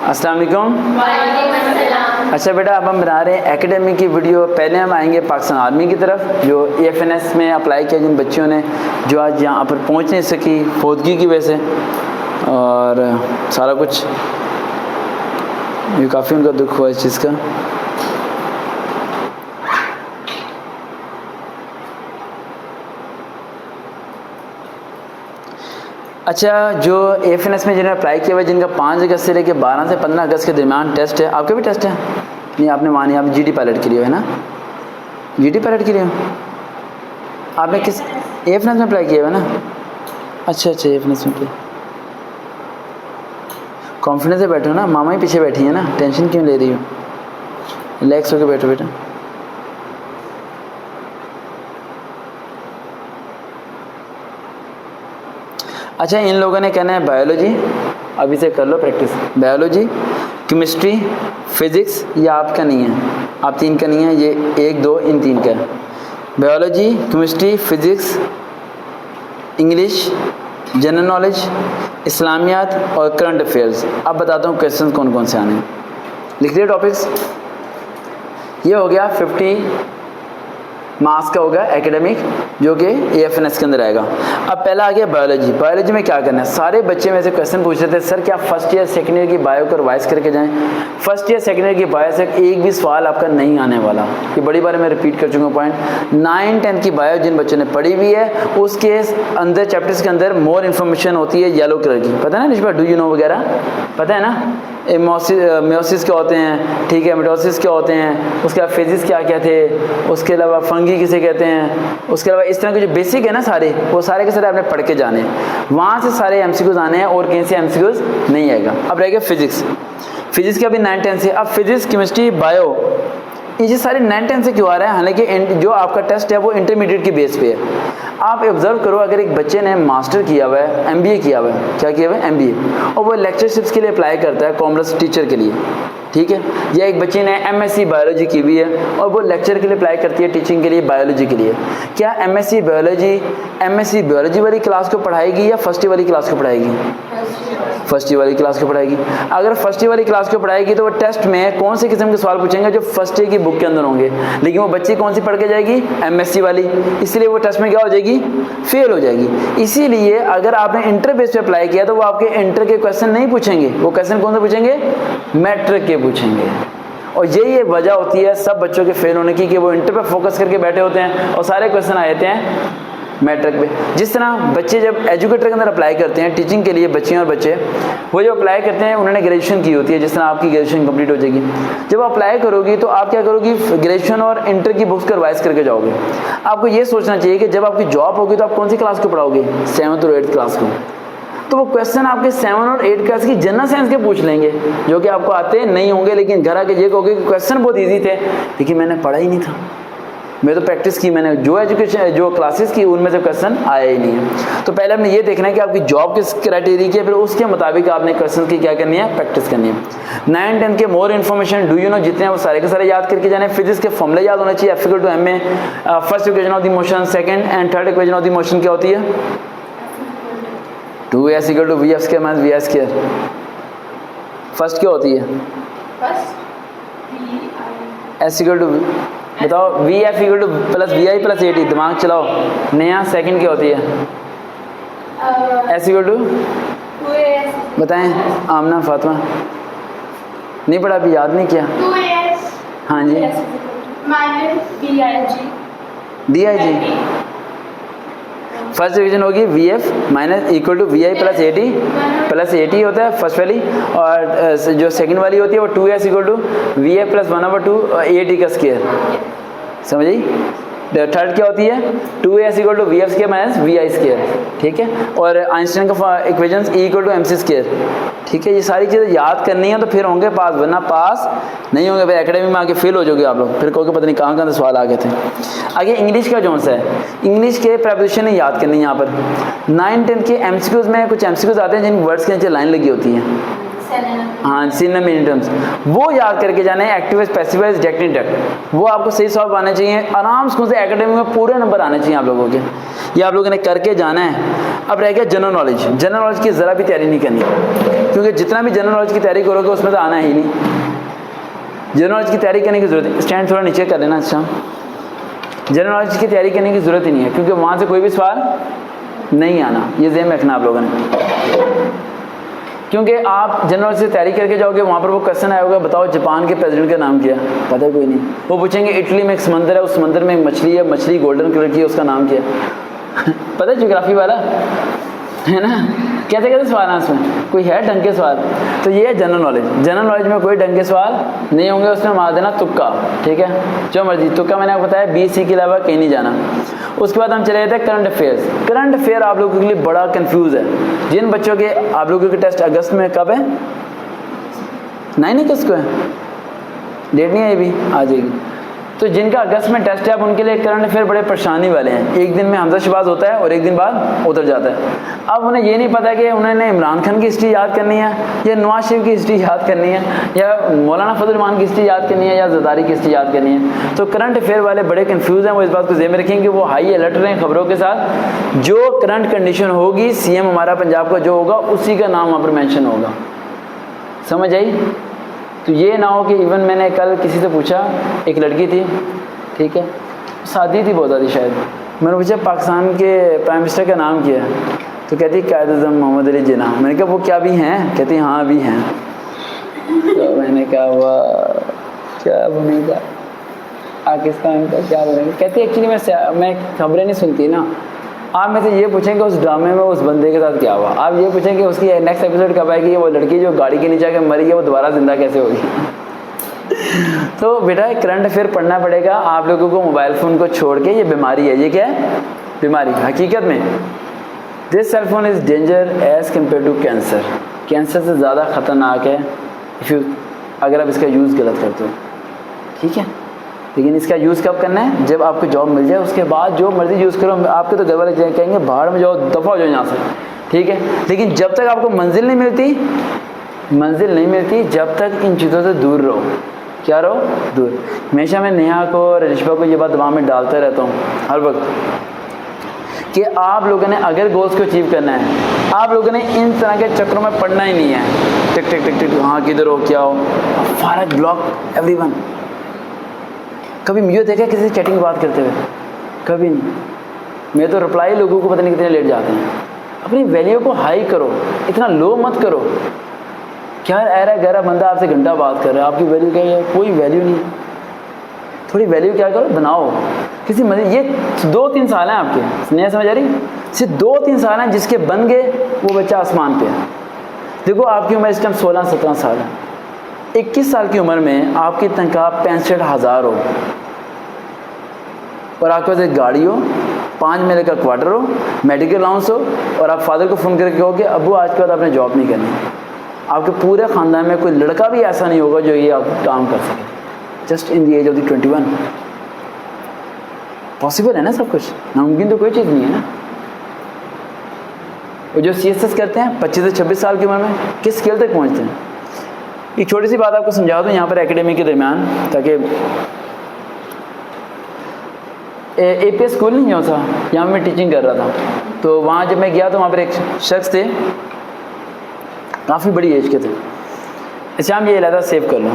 अस्सलाम वालेकुम। वालेकुम अस्सलाम। अच्छा बेटा, अब हम बना रहे हैं एकेडमी की वीडियो। पहले हम आएंगे पाकिस्तान आर्मी की तरफ, जो EFNS में अप्लाई किया जिन बच्चों ने, जो आज यहाँ पर पहुँच नहीं सकी फौतगी की वजह से, और सारा कुछ ये काफ़ी उनका दुख हुआ इस चीज़ का। अच्छा, जो EFNS में जिन्होंने अप्लाई किया हुआ, जिनका 5 अगस्त से लेकर 12 से 15 अगस्त के दरमियान टेस्ट है, आपका भी टेस्ट है? नहीं, आपने मानी आप GD पायलट के लिए है ना? GD पायलट के लिए आपने किस EFNS में अप्लाई किया हुआ है ना? अच्छा EFNS में कॉन्फिडेंस से बैठो ना, मामा ही पीछे बैठी है ना, टेंशन क्यों ले रही हो? रिलैक्स होकर बैठो बेटा। अच्छा, इन लोगों ने कहना है बायोलॉजी, अभी से कर लो प्रैक्टिस। बायोलॉजी, केमिस्ट्री, फिज़िक्स, ये आपका नहीं है, आप 3 का नहीं है, ये 1, 2 इन 3 का है। Biology, chemistry, physics, English, general knowledge, इस्लामियात और करंट अफेयर्स। अब बताता हूँ क्वेश्चन कौन कौन से आने हैं। लिख लिया टॉपिक्स? ये हो गया 50 मार्क्स का होगा एकेडमिक, जो कि EFNS के अंदर आएगा। अब पहला आ गया बायोलॉजी। बायोलॉजी में क्या करना है? सारे बच्चे में से क्वेश्चन पूछ रहे थे, सर क्या फर्स्ट ईयर सेकेंड ईयर की बायो को रिवाइज करके जाएं? फर्स्ट ईयर सेकेंड ईयर की बायो से एक भी सवाल आपका नहीं आने वाला। ये बड़ी बार मैं रिपीट कर चुका हूँ पॉइंट। 9, 10 की बायो जिन बच्चों ने पढ़ी हुई है, उसके अंदर चैप्टर्स के अंदर मोर इन्फॉर्मेशन होती है येलो कलर की। पता है ना निशा, डू यू नो वगैरह पता है ना? म्योसिस क्या होते हैं, ठीक है, मिटोसिस क्या होते हैं, उसके बाद फेजिस क्या क्या थे, उसके अलावा फंगी किसे कहते हैं, उसके अलावा इस तरह के जो बेसिक है ना सारे, वो सारे के सारे आपने पढ़ के जाने हैं। वहाँ से सारे MCQs आने हैं और कहीं से MCQs नहीं आएगा। अब रहेगा फिजिक्स। फिजिक्स का भी 9, 10 से। अब फिजिक्स, केमिस्ट्री, बायो, ये सारे 9, 10 से क्यों आ रहा है? हालांकि जो आपका टेस्ट है वो इंटरमीडिएट की बेस पे है। आप ऑब्जर्व करो, अगर एक बच्चे ने मास्टर किया हुआ है, MBA किया हुआ है, क्या किया हुआ है? MBA, और वो लेक्चरशिप्स के लिए अप्लाई करता है कॉमर्स टीचर के लिए, ठीक है, या एक बच्चे ने MSc बायोलॉजी की हुई है और वो लेक्चर के लिए अप्लाई करती है टीचिंग के लिए बायोलॉजी के लिए, क्या MSc बायोलॉजी वाली क्लास को पढ़ाएगी या फर्स्ट ईयर वाली क्लास को पढ़ाएगी? फर्स्ट ईयर वाली क्लास को पढ़ाएगी। अगर फर्स्ट ईयर वाली क्लास को पढ़ाएगी तो वो टेस्ट में कौन से किस्म के सवाल पूछेंगे? जो फर्स्ट ईयर की बुक के अंदर होंगे। लेकिन वो बच्ची कौन सी पढ़ के जाएगी? MSc वाली, इसलिए वो टेस्ट में क्या हो जाएगी? फेल हो जाएगी। इसीलिए अगर आपने इंटर बेस पे अप्लाई किया तो वो आपके इंटर के क्वेश्चन नहीं पूछेंगे, वो क्वेश्चन कौन से पूछेंगे? मैट्रिक के पूछेंगे। और यही वजह होती है सब बच्चों के फेल होने की, कि वो इंटर पे फोकस करके बैठे होते हैं और सारे क्वेश्चन आ जाते हैं मैट्रिक पे। जिस तरह बच्चे जब एजुकेटर के अंदर अप्लाई करते हैं टीचिंग के लिए, बच्चियाँ और बच्चे, वो जब अप्लाई करते हैं उन्होंने ग्रेजुएशन की होती है, जिस तरह आपकी ग्रेजुएशन कंप्लीट हो जाएगी। जब अप्लाई करोगी तो आप क्या करोगी? ग्रेजुएशन और इंटर की बुक्स को रिवाइज करके जाओगे। आपको ये सोचना चाहिए कि जब आपकी जॉब होगी तो आप कौन सी क्लास को पढ़ाओगे? 7th और 8th क्लास को। तो वो क्वेश्चन आपके 7 और 8 क्लास की जनरल साइंस के पूछ लेंगे, जो कि आपको आते नहीं होंगे, लेकिन घर आके ये कहोगे कि क्वेश्चन बहुत ईजी थे, लेकिन मैंने पढ़ा ही नहीं था, मैं तो प्रैक्टिस की, मैंने जो एजुकेशन जो क्लासेस की उनमें से क्वेश्चन आया ही नहीं है। तो पहले हमने ये देखना है कि आपकी जॉब किस क्राइटेरिया की है, फिर उसके मुताबिक आपने क्वेश्चन की क्या करनी है? प्रैक्टिस करनी है। 9, 10 के more information, do you know, जितने हैं वो सारे के सारे याद करके जाने। फिजिक्स के फॉर्मूले याद होने चाहिए, F=ma, first equation of the motion, second and third equation of the motion क्या होती है? 2s=v(f²-v(i²). फर्स्ट क्या होती है? s=v, बताओ, VF=+VI+AT, दिमाग चलाओ नया। सेकंड क्या होती है? s=2s, बताएं आमना, फातिमा, नहीं पढ़ा अभी, याद नहीं किया? 2s, हाँ जी, DIG। फर्स्ट डिवीजन होगी VF=VI+AT होता है फर्स्ट वाली, और जो सेकंड वाली होती है वो 2s=VI+1/2 AT का स्क्वायर, समझिए। थर्ड क्या होती है? 2s=VF² - VI², ठीक है। और आइंस्टाइन का इक्वेशंस E=mc², ठीक है। ये सारी चीज़ें याद करनी है तो फिर होंगे पास, वरना पास नहीं होंगे, फिर एकेडमी में आके फेल हो जाओगे आप लोग, फिर कहोगे पता नहीं कहाँ कहाँ से सवाल आ गए थे। आगे इंग्लिश का जोन सा है, इंग्लिश के प्रेपोजिशन याद करनी है यहाँ पर। 9, 10 के MCQs में कुछ MCQs आते हैं जिन वर्ड्स के नीचे लाइन लगी होती है, हाँ, सिनोनिम एंटोनिम्स वो याद करके जाने हैं। एक्टिव, पैसिव, डायरेक्ट, इंडायरेक्ट, वो आपको सही सवाल आने चाहिए। आराम से एकेडमी में पूरे नंबर आने चाहिए आप लोगों के, ये आप लोगों ने करके जाना है। अब रह गया जनरल नॉलेज। जनरल नॉलेज की ज़रा भी तैयारी नहीं करनी, क्योंकि जितना भी जनरल नॉलेज की तैयारी करोगे उसमें तो आना ही नहीं। जनरल नॉलेज की तैयारी करने की ज़रूरत है, स्टैंड थोड़ा नीचे कर लेना। अच्छा, जनरल नॉलेज की तैयारी करने की ज़रूरत ही नहीं है, क्योंकि वहाँ से कोई भी सवाल नहीं आना, ये ज़हन में रखना आप लोगों ने। क्योंकि आप जनरल नॉलेज से तैयारी करके जाओगे, वहाँ पर वो क्वेश्चन आया होगा, बताओ जापान के प्रेसिडेंट का नाम क्या है, पता है कोई नहीं। वो पूछेंगे इटली में एक समंदर है, उस समंदर में एक मछली है, मछली गोल्डन कलर की है, उसका नाम क्या है पता है, ज्योग्राफी वाला है ना। कैसे कैसे सवाल हैं उसमें, कोई है ढंग के सवाल? तो ये है जनरल नॉलेज। जनरल नॉलेज में कोई ढंग के सवाल नहीं होंगे, उसमें मार देना तुक्का, ठीक है, जो मर्जी तुक्का। मैंने आपको बताया BC के अलावा कहीं नहीं जाना। उसके बाद हम चले जाते हैं करंट अफेयर्स। करंट अफेयर आप लोगों के लिए बड़ा कंफ्यूज है। जिन बच्चों के आप लोगों के टेस्ट अगस्त में कब है, 9 अगस्त को है, डेट नहीं है, ये भी आ जाएगी। तो जिनका अगस्त में टेस्ट है, अब उनके लिए करंट अफेयर बड़े परेशानी वाले हैं। एक दिन में हमजा शहबाज होता है और एक दिन बाद उतर जाता है। अब उन्हें ये नहीं पता कि उन्होंने इमरान खान की हिस्ट्री याद करनी है, या नवाज शरीफ की हिस्ट्री याद करनी है, या मौलाना फजल रहमान की हिस्ट्री याद करनी है, या ज़रदारी की हिस्ट्री याद करनी है। तो करंट अफेयर वाले बड़े कन्फ्यूज़ हैं। वो इस बात को ज़हन में रखें कि वो हाई अलर्ट रहें खबरों के साथ। जो करंट कंडीशन होगी, CM हमारा पंजाब का जो होगा, उसी का नाम वहाँ पर मैंशन होगा। समझ आई? तो ये ना हो कि इवन मैंने कल किसी से पूछा, एक लड़की थी, ठीक है, शादी थी, बहुत ज़्यादा शायद, मैंने पूछा पाकिस्तान के प्राइम मिनिस्टर का नाम क्या है, तो कहती कायद-ए-आज़म मोहम्मद अली जिन्ना। मैंने कहा वो क्या भी हैं? कहती हाँ भी हैं। तो मैंने कहा वाह, क्या बनेगा पाकिस्तान का, क्या बनेगा? कहती एक्चुअली मैं खबरें नहीं सुनती ना। आप में से ये पूछेंगे उस ड्रामे में उस बंदे के साथ क्या हुआ, आप ये पूछेंगे उसकी नेक्स्ट एपिसोड कब आएगी, वो लड़की जो गाड़ी के नीचे आकर मरी है वो दोबारा जिंदा कैसे होगी तो बेटा करंट अफेयर पढ़ना पड़ेगा आप लोगों को। मोबाइल फ़ोन को छोड़ के, ये बीमारी है। ये क्या है? बीमारी। हकीकत में this cell phone is danger as compare to cancer. Cancer से ज़्यादा ख़तरनाक है अगर आप इसका यूज़ गलत करते हो, ठीक है। लेकिन इसका यूज़ कब करना है? जब आपको जॉब मिल जाए, उसके बाद जो मर्जी यूज़ करो। आपके तो घर वाले कहेंगे बाहर में जाओ, दफ़ा हो जाओ यहाँ से, ठीक है। लेकिन जब तक आपको मंजिल नहीं मिलती, जब तक इन चीज़ों से दूर रहो। क्या रहो? दूर। हमेशा मैं नेहा को और रिश्वा को ये बात दिमाग में डालता रहता हूँ हर वक्त कि आप लोगों ने अगर गोल्स को अचीव करना है, आप लोगों ने इन तरह के चक्रों में पढ़ना ही नहीं है। टिक टिक टिक टिक, हाँ किधर हो, क्या हो, फारग ब्लॉक एवरीवन। कभी मुझे देखा किसी से चैटिंग की बात करते हुए? कभी नहीं। मैं तो रिप्लाई लोगों को पता नहीं कितने लेट जाते हैं। अपनी वैल्यू को हाई करो, इतना लो मत करो। क्या ऐरा गहरा बंदा आपसे घंटा बात कर रहा है, आपकी वैल्यू क्या है? कोई वैल्यू नहीं। थोड़ी वैल्यू क्या करो, बनाओ किसी मजे। ये 2-3 साल हैं आपके, नहीं समझ आ रही? सिर्फ 2-3 साल हैं, जिसके बन गए वो बच्चा आसमान पे है। देखो आपकी उम्र इस टाइम 16-17 साल है। 21 साल की उम्र में आपकी तनख्वाह 65,000 हो और आपके पास एक गाड़ी हो, 5 महीने का क्वार्टर हो, मेडिकल अलाउंस हो, और आप फादर को फ़ोन करके कहो कि अब्बू आज के बाद आपने जॉब नहीं करनी। आपके पूरे ख़ानदान में कोई लड़का भी ऐसा नहीं होगा जो ये आप काम कर सके, just in the age of the 21। Possible है ना सब कुछ, नामुमकिन तो कोई चीज़ नहीं है ना। वो जो CSS करते हैं 25 से 26 साल की उम्र में किस स्केल तक पहुँचते हैं। एक छोटी सी बात आपको समझा दूँ यहाँ पर एकेडमी के दरमियान, ताकि APS स्कूल नहीं होता, यहाँ मैं टीचिंग कर रहा था। तो वहाँ जब मैं गया तो वहाँ पर एक शख्स थे, काफ़ी बड़ी एज के थे। अच्छा हम ये इलाका सेव कर लो।